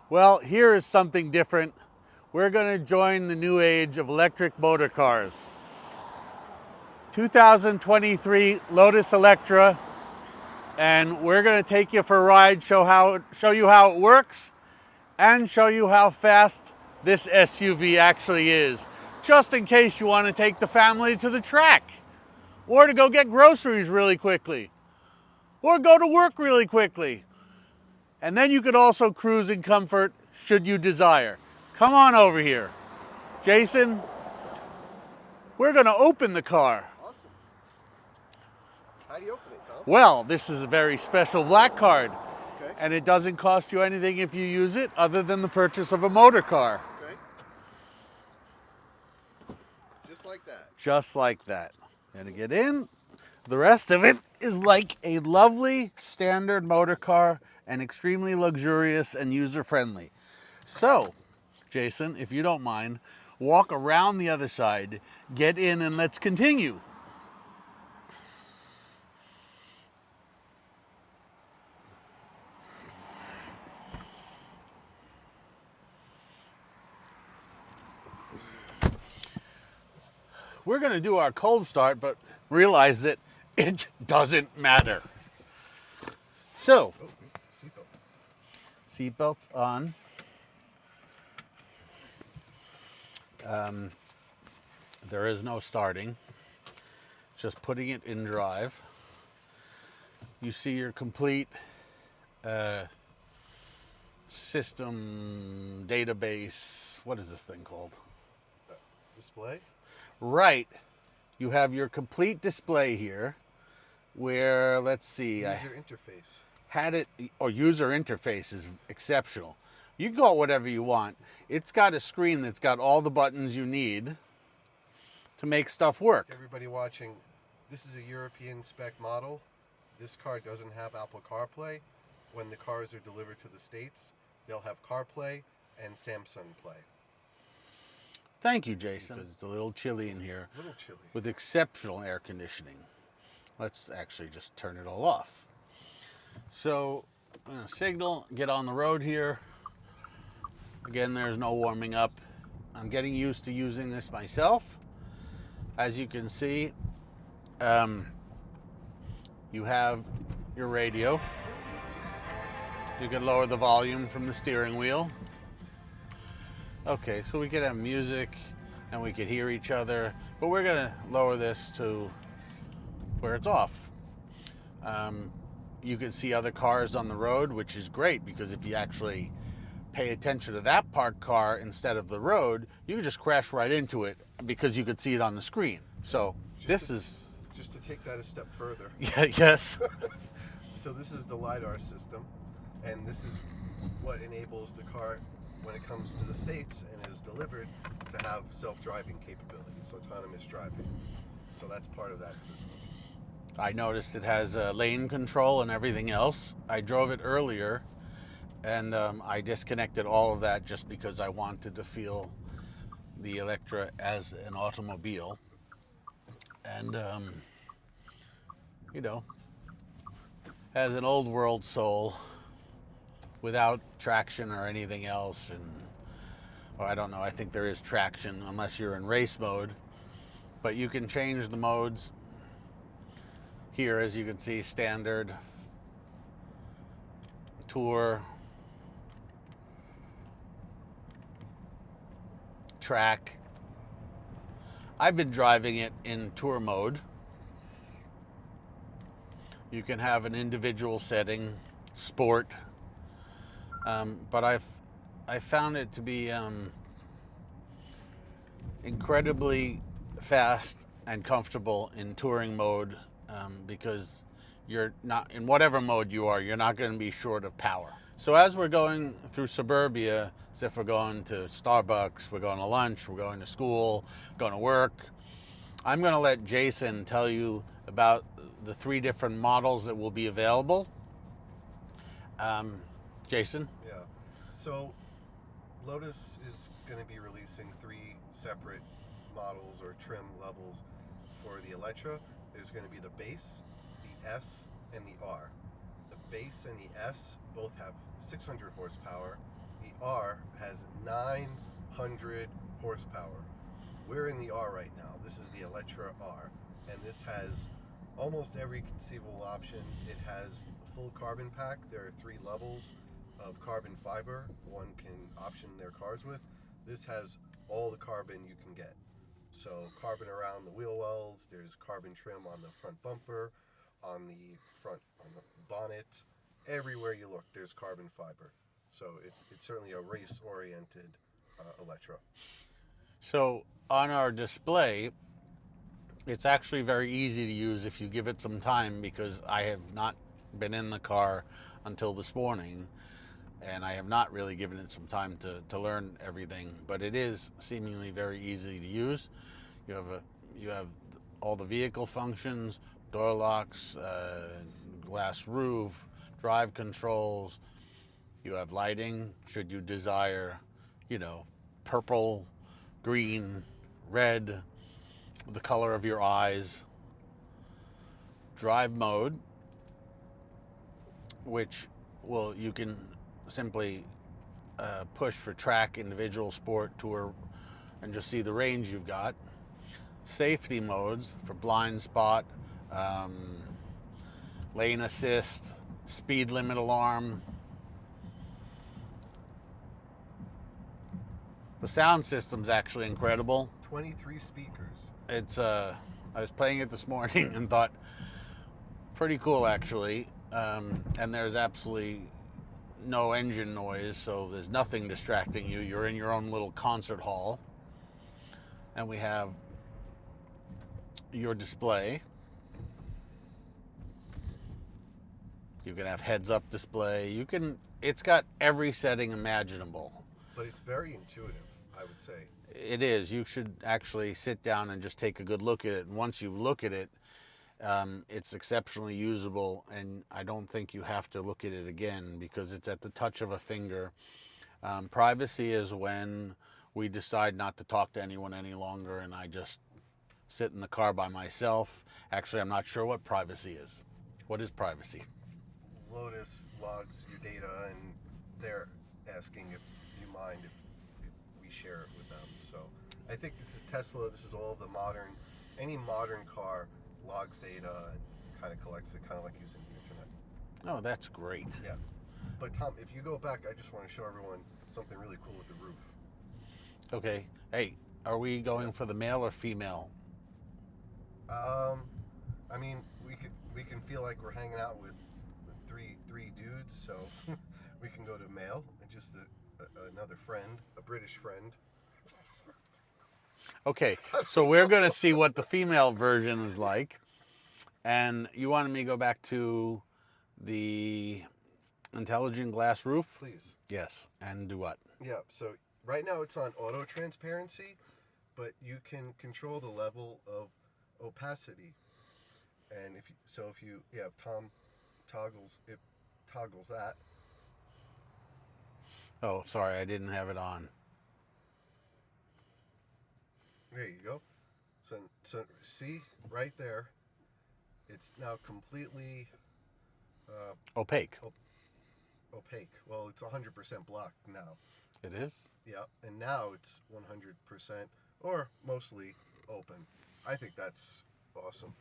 Well, here is something different. We're going to join the new age of electric motor cars. 2023 Lotus Eletre, and we're going to take you for a ride, show you how it works, and show you how fast this SUV actually is, just in case you want to take the family to the track, or to go get groceries really quickly, or go to work really quickly. And then you could also cruise in comfort should you desire. Come on over here. Jason, we're going to open the car. Awesome. How do you open it, Tom? Well, this is a very special black card. Okay. And it doesn't cost you anything if you use it other than the purchase of a motor car. Okay. Just like that. Just like that. Gonna get in. The rest of it is like a lovely standard motor car and extremely luxurious and user-friendly. So, Jason, if you don't mind, walk around the other side, get in, and let's continue. We're going to do our cold start, but realize that it doesn't matter. So, Oh, seatbelt. seatbelts on. There is no starting, just putting it in drive. You see your complete system database. What is this thing called? Display. Right. You have your complete display here where, let's see. User interface. Had it, or user interface is exceptional. You can call it whatever you want. It's got a screen that's got all the buttons you need to make stuff work. To everybody watching, this is a European spec model. This car doesn't have Apple CarPlay. When the cars are delivered to the States, they'll have CarPlay and Samsung Play. Thank you, Jason. It's a little chilly in here. A little chilly. With exceptional air conditioning. Let's actually just turn it all off. So, I'm gonna signal, get on the road here. Again, there's no warming up. I'm getting used to using this myself. As you can see, you have your radio. You can lower the volume from the steering wheel. Okay, so we could have music and we could hear each other, but we're gonna lower this to where it's off. You can see other cars on the road, which is great because if you actually pay attention to that parked car instead of the road, you can just crash right into it because you could see it on the screen. So just to take that a step further. Yeah, yes. So this is the LiDAR system, and this is what enables the car, when it comes to the States and is delivered, to have self-driving capability, so autonomous driving. So that's part of that system. I noticed it has lane control and everything else. I drove it earlier, and I disconnected all of that just because I wanted to feel the Eletre as an automobile. And, you know, has an old world soul without traction or anything else. And, or I don't know, I think there is traction unless you're in race mode. But you can change the modes. Here, as you can see, standard, tour, track. I've been driving it in tour mode. You can have an individual setting, sport, but I found it to be incredibly fast and comfortable in touring mode because you're not, in whatever mode you are, you're not going to be short of power. So as we're going through suburbia, as if we're going to Starbucks, we're going to lunch, we're going to school, going to work, I'm going to let Jason tell you about the 3 different models that will be available. Jason? Yeah. So Lotus is going to be releasing 3 separate models or trim levels for the Eletre. There's going to be the base, the S, and the R. The base and the S both have 600 horsepower. The R has 900 horsepower. We're in the R right now. This is the Eletre R, and this has almost every conceivable option. It has a full carbon pack. There are 3 levels of carbon fiber one can option their cars with. This has all the carbon you can get. So carbon around the wheel wells, there's carbon trim on the front bumper, on the bonnet. Everywhere you look, there's carbon fiber. So it's certainly a race-oriented Eletre. So on our display, it's actually very easy to use if you give it some time, because I have not been in the car until this morning, and I have not really given it some time to learn everything, but it is seemingly very easy to use. You have all the vehicle functions, door locks, glass roof, drive controls. You have lighting should you desire, purple, green, red, the color of your eyes. Drive mode, which you can simply push for track, individual, sport, tour, and just see the range you've got. Safety modes for blind spot, lane assist, speed limit alarm. The sound system's actually incredible. 23 speakers. It's I was playing it this morning and thought, pretty cool actually. And there's absolutely no engine noise, so there's nothing distracting you. You're in your own little concert hall. And we have your display. You can have heads-up display. It's got every setting imaginable. But it's very intuitive, I would say. It is. You should actually sit down and just take a good look at it. And once you look at it, it's exceptionally usable, and I don't think you have to look at it again because it's at the touch of a finger. Privacy is when we decide not to talk to anyone any longer and I just sit in the car by myself. Actually, I'm not sure what privacy is. What is privacy? Lotus logs your data, and they're asking if you mind if we share it with them. So I think this is Tesla. This is all the any modern car logs data and kind of collects it, kind of like using the internet. Oh, that's great. Yeah. But Tom, if you go back, I just want to show everyone something really cool with the roof. Okay. Hey, are we going for the male or female? I mean, we can feel like we're hanging out with three dudes, so we can go to male and just another friend, a British friend. Okay, so we're going to see what the female version is like. And you wanted me to go back to the intelligent glass roof? Please. Yes. And do what? Yeah, so right now it's on auto transparency, but you can control the level of opacity. And if Tom toggles that. Oh, sorry, I didn't have it on. There you go. So see right there, it's now completely Opaque. opaque. Well, it's 100% blocked now. It is? Yeah, and now it's 100% or mostly open. I think that's awesome.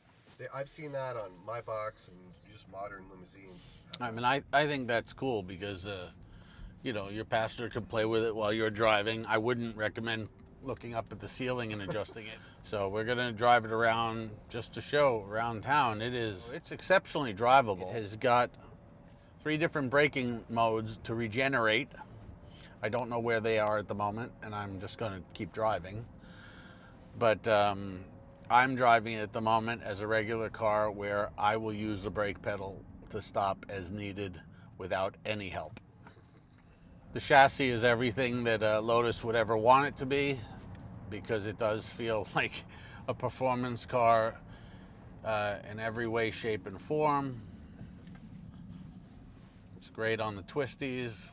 I've seen that on my box and just modern limousines. I mean, I think that's cool because, your passenger can play with it while you're driving. I wouldn't recommend looking up at the ceiling and adjusting it. So we're going to drive it around just to show around town. It's exceptionally drivable. It has got 3 different braking modes to regenerate. I don't know where they are at the moment, and I'm just going to keep driving. But I'm driving it at the moment as a regular car where I will use the brake pedal to stop as needed without any help. The chassis is everything that Lotus would ever want it to be, because it does feel like a performance car in every way, shape, and form. It's great on the twisties.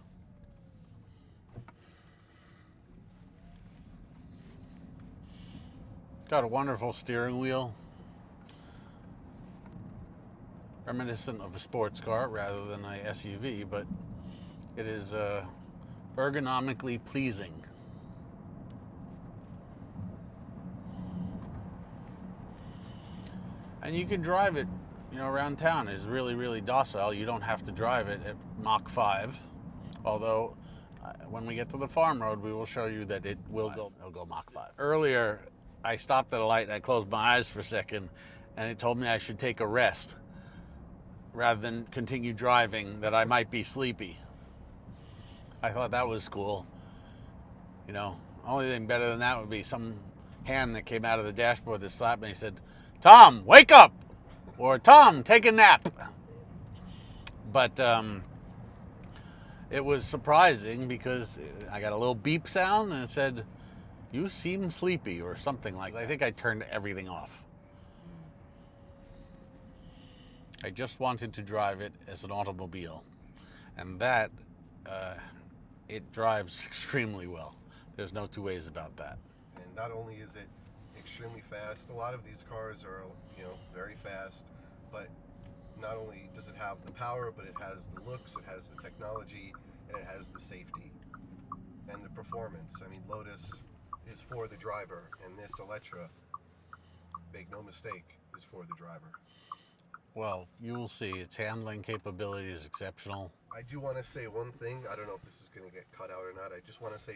Got a wonderful steering wheel, reminiscent of a sports car rather than a SUV, but it is ergonomically pleasing. And you can drive it, you know, around town. It's really, really docile. You don't have to drive it at Mach 5. Although, when we get to the farm road, we will show you that it'll go Mach 5. Earlier, I stopped at a light and I closed my eyes for a second, and it told me I should take a rest rather than continue driving, that I might be sleepy. I thought that was cool. You know, only thing better than that would be some hand that came out of the dashboard that slapped me and said, "Tom, wake up!" Or, "Tom, take a nap." But it was surprising because I got a little beep sound and it said, "You seem sleepy," or something like that. I think I turned everything off. I just wanted to drive it as an automobile. And that, it drives extremely well. There's no two ways about that. And not only is it extremely fast, a lot of these cars are, you know, very fast, but not only does it have the power, but it has the looks, it has the technology, and it has the safety and the performance. I mean, Lotus is for the driver, and this Eletre, make no mistake, is for the driver. Well, you will see. Its handling capability is exceptional. I do want to say one thing. I don't know if this is going to get cut out or not. I just want to say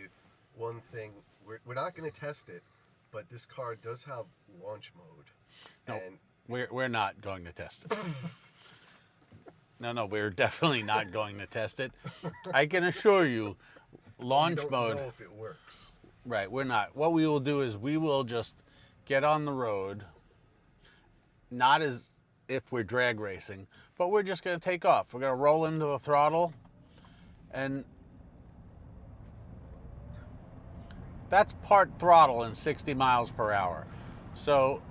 one thing. We're not going to test it, but this car does have launch mode. No, and we're not going to test it. No, we're definitely not going to test it. I can assure you, launch we don't mode. know if it works. Right, we're not. What we will do is we will just get on the road, not as if we're drag racing, but we're just going to take off. We're going to roll into the throttle, and that's part throttle in 60 miles per hour. So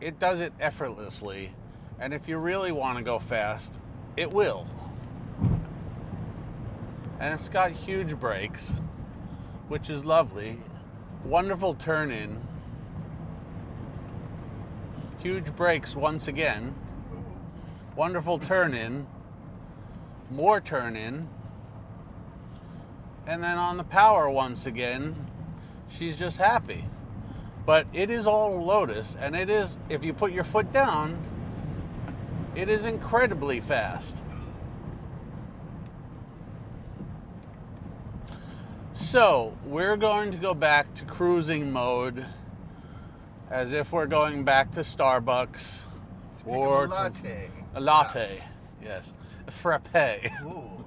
it does it effortlessly, and if you really want to go fast, it will. And it's got huge brakes, which is lovely. Wonderful turn in. Huge brakes once again. Wonderful turn in. More turn in. And then on the power once again, she's just happy. But it is all Lotus, and it is, if you put your foot down, it is incredibly fast. So we're going to go back to cruising mode, as if we're going back to Starbucks or a latte. a latte. Yes, a frappe. Ooh.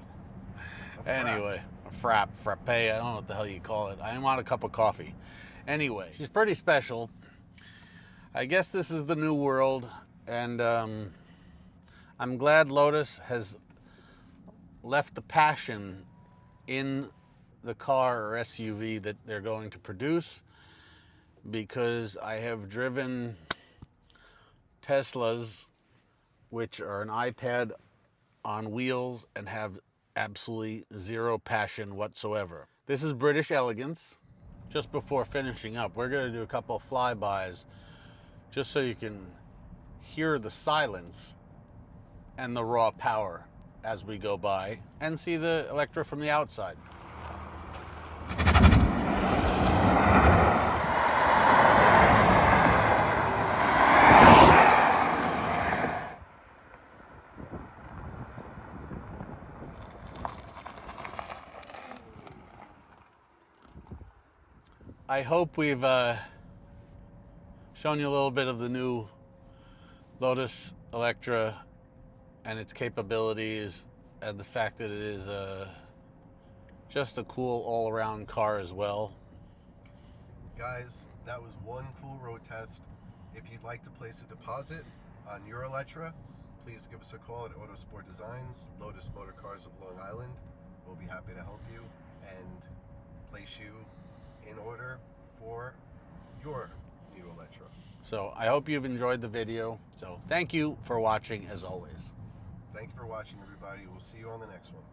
Anyway, a frappe. I don't know what the hell you call it. I want a cup of coffee. Anyway, she's pretty special. I guess this is the new world, and I'm glad Lotus has left the passion in the car or SUV that they're going to produce, because I have driven Teslas, which are an iPad on wheels and have absolutely zero passion whatsoever. This is British elegance. Just before finishing up, we're going to do a couple of flybys just so you can hear the silence and the raw power as we go by, and see the Eletre from the outside. I hope we've shown you a little bit of the new Lotus Eletre and its capabilities, and the fact that it is just a cool all-around car as well. Guys, that was one cool road test. If you'd like to place a deposit on your Eletre, please give us a call at Autosport Designs, Lotus Motorcars of Long Island. We'll be happy to help you and place you in order for your new Eletre. So I hope you've enjoyed the video. So thank you for watching, as always. Thank you for watching, everybody. We'll see you on the next one.